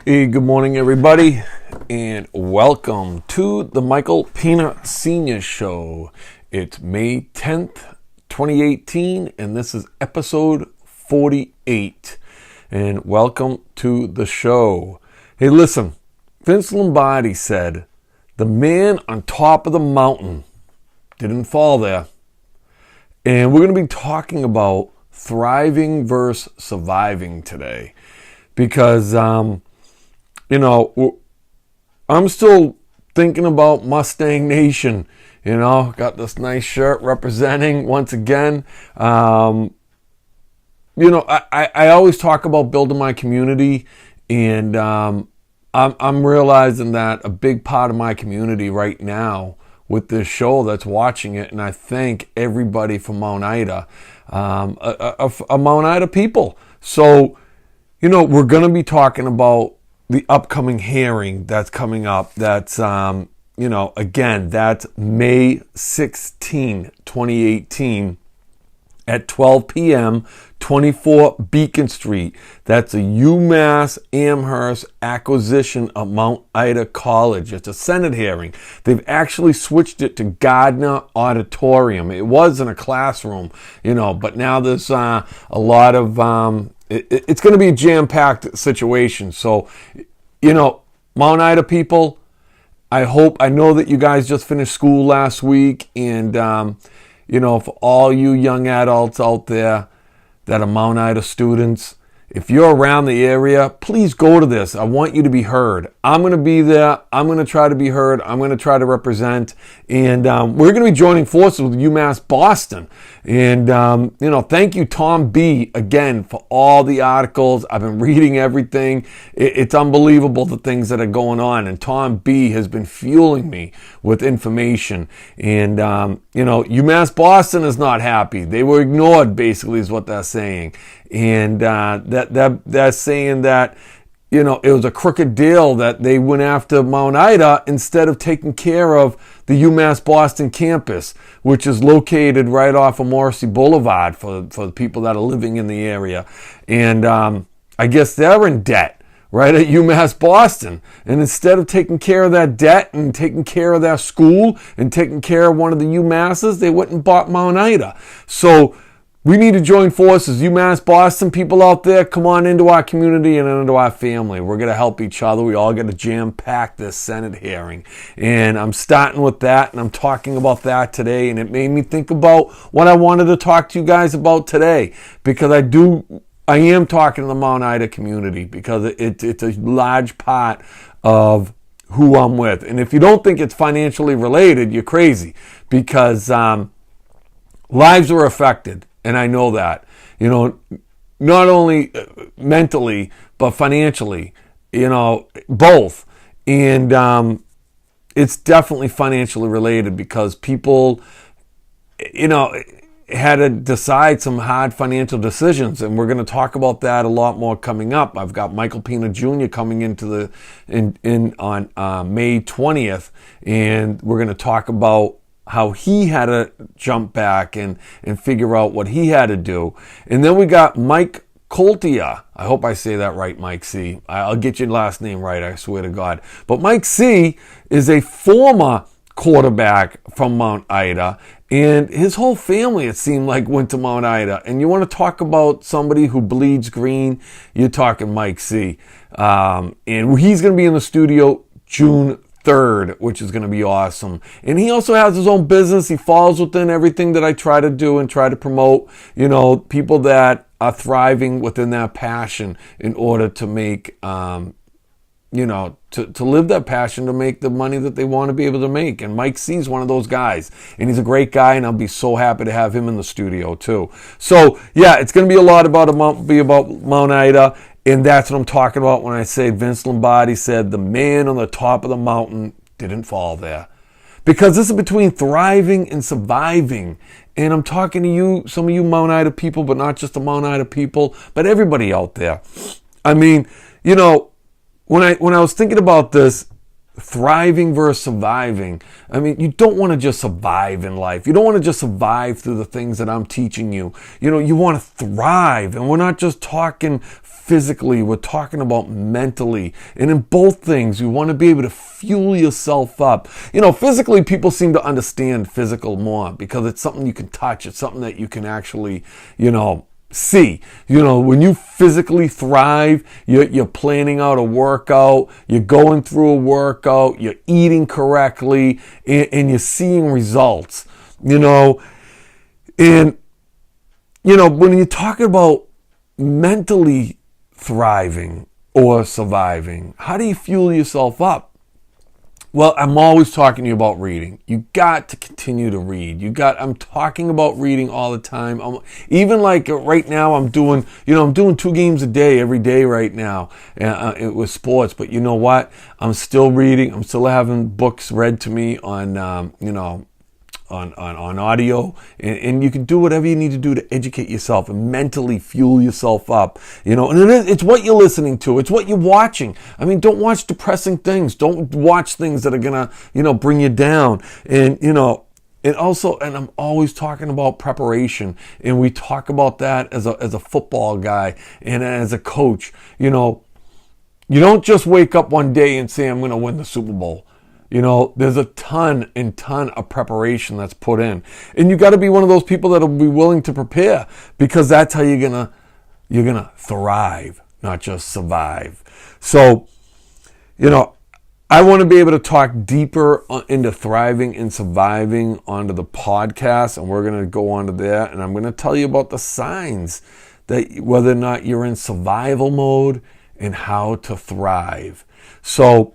Hey, good morning, everybody, and welcome to the Michael Pina Sr. Show. It's May 10th, 2018, and this is episode 48. And welcome to the show. Hey, listen, Vince Lombardi said, "The man on top of the mountain didn't fall there." And we're going to be talking about thriving versus surviving today because, I'm still thinking about Mustang Nation. Got this nice shirt representing once again. I always talk about building my community, and I'm realizing that a big part of my community right now with this show that's watching it, and I thank everybody from Mount Ida, a Mount Ida people. So, we're going to be talking about the upcoming hearing that's coming up. That's, again, that's May 16, 2018 at 12 p.m., 24 Beacon Street. That's a UMass Amherst acquisition of Mount Ida College. It's a Senate hearing. They've actually switched it to Gardner Auditorium. It was in a classroom, but now there's a lot of... It's going to be a jam-packed situation. So, Mount Ida people, I know that you guys just finished school last week. And, for all you young adults out there that are Mount Ida students, if you're around the area, please go to this. I want you to be heard. I'm going to be there. I'm going to try to be heard. I'm going to try to represent. And we're going to be joining forces with UMass Boston. And, thank you, Tom B., again, for all the articles. I've been reading everything. It's unbelievable the things that are going on. And Tom B. has been fueling me with information. And, UMass Boston is not happy. They were ignored, basically, is what they're saying. And they're saying that, it was a crooked deal that they went after Mount Ida instead of taking care of the UMass Boston campus, which is located right off of Morrissey Boulevard for the people that are living in the area. And I guess they're in debt right at UMass Boston. And instead of taking care of that debt and taking care of that school and taking care of one of the UMasses, they went and bought Mount Ida. So we need to join forces. UMass Boston people out there, come on into our community and into our family. We're going to help each other. We all got to jam-pack this Senate hearing. And I'm starting with that, and I'm talking about that today. And it made me think about what I wanted to talk to you guys about today. Because I am talking to the Mount Ida community because it's a large part of who I'm with. And if you don't think it's financially related, you're crazy. Because lives are affected. And I know that, not only mentally, but financially, both. And it's definitely financially related because people, had to decide some hard financial decisions. And we're going to talk about that a lot more coming up. I've got Michael Pina Jr. coming into on May 20th. And we're going to talk about how he had to jump back and figure out what he had to do. And then we got Mike Coltia. I hope I say that right, Mike C. I'll get your last name right, I swear to God. But Mike C. is a former quarterback from Mount Ida. And his whole family, it seemed like, went to Mount Ida. And you want to talk about somebody who bleeds green, you're talking Mike C. And he's going to be in the studio June 3rd, which is going to be awesome. And he also has his own business. He falls within everything that I try to do and try to promote, people that are thriving within that passion in order to make, to live that passion, to make the money that they want to be able to make. And Mike C is one of those guys. And he's a great guy, and I'll be so happy to have him in the studio too. So, yeah, it's going to be a lot about Mount Ida. And that's what I'm talking about when I say Vince Lombardi said the man on the top of the mountain didn't fall there. Because this is between thriving and surviving. And I'm talking to you, some of you Mount Ida people, but not just the Mount Ida people, but everybody out there. I mean, when I was thinking about this, thriving versus surviving. I mean, you don't want to just survive in life. You don't want to just survive through the things that I'm teaching you. You know, you want to thrive. And we're not just talking physically, we're talking about mentally. And in both things, you want to be able to fuel yourself up. You know, physically, people seem to understand physical more because it's something you can touch. It's something that you can actually, you know, see. You know, when you physically thrive, you're planning out a workout, you're going through a workout, you're eating correctly, and you're seeing results. You know, and, you know, when you're talking about mentally thriving or surviving, how do you fuel yourself up? Well, I'm always talking to you about reading. You got to continue to read. I'm talking about reading all the time. Even like right now, I'm doing 2 games a day every day right now with sports. But you know what? I'm still reading. I'm still having books read to me on, on audio, and you can do whatever you need to do to educate yourself and mentally fuel yourself up. You know, and it's what you're listening to. It's what you're watching. I mean, don't watch depressing things. Don't watch things that are gonna, you know, bring you down. And, you know, and I'm always talking about preparation, and we talk about that as a football guy and as a coach. You know, you don't just wake up one day and say, I'm going to win the Super Bowl. You know, there's a ton of preparation that's put in. And you got to be one of those people that'll be willing to prepare, because that's how you're going to thrive, not just survive. So, you know, I want to be able to talk deeper into thriving and surviving onto the podcast, and we're going to go on to that, and I'm going to tell you about the signs that whether or not you're in survival mode and how to thrive. So,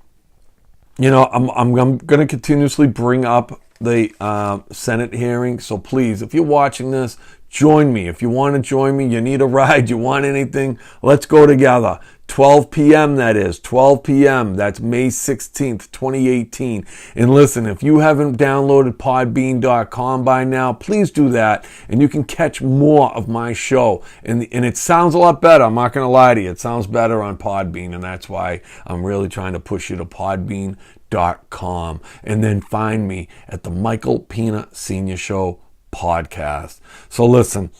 you know, I'm going to continuously bring up the Senate hearing. So please, if you're watching this, join me. If you want to join me, you need a ride, you want anything, let's go together. 12 p.m. that is. 12 p.m. That's May 16th, 2018. And listen, if you haven't downloaded podbean.com by now, please do that. And you can catch more of my show. And it sounds a lot better. I'm not going to lie to you. It sounds better on Podbean. And that's why I'm really trying to push you to podbean.com. And then find me at the Michael Pina Senior Show podcast. So listen,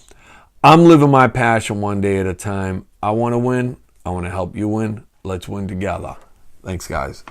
I'm living my passion one day at a time. I want to win. I want to help you win. Let's win together. Thanks, guys.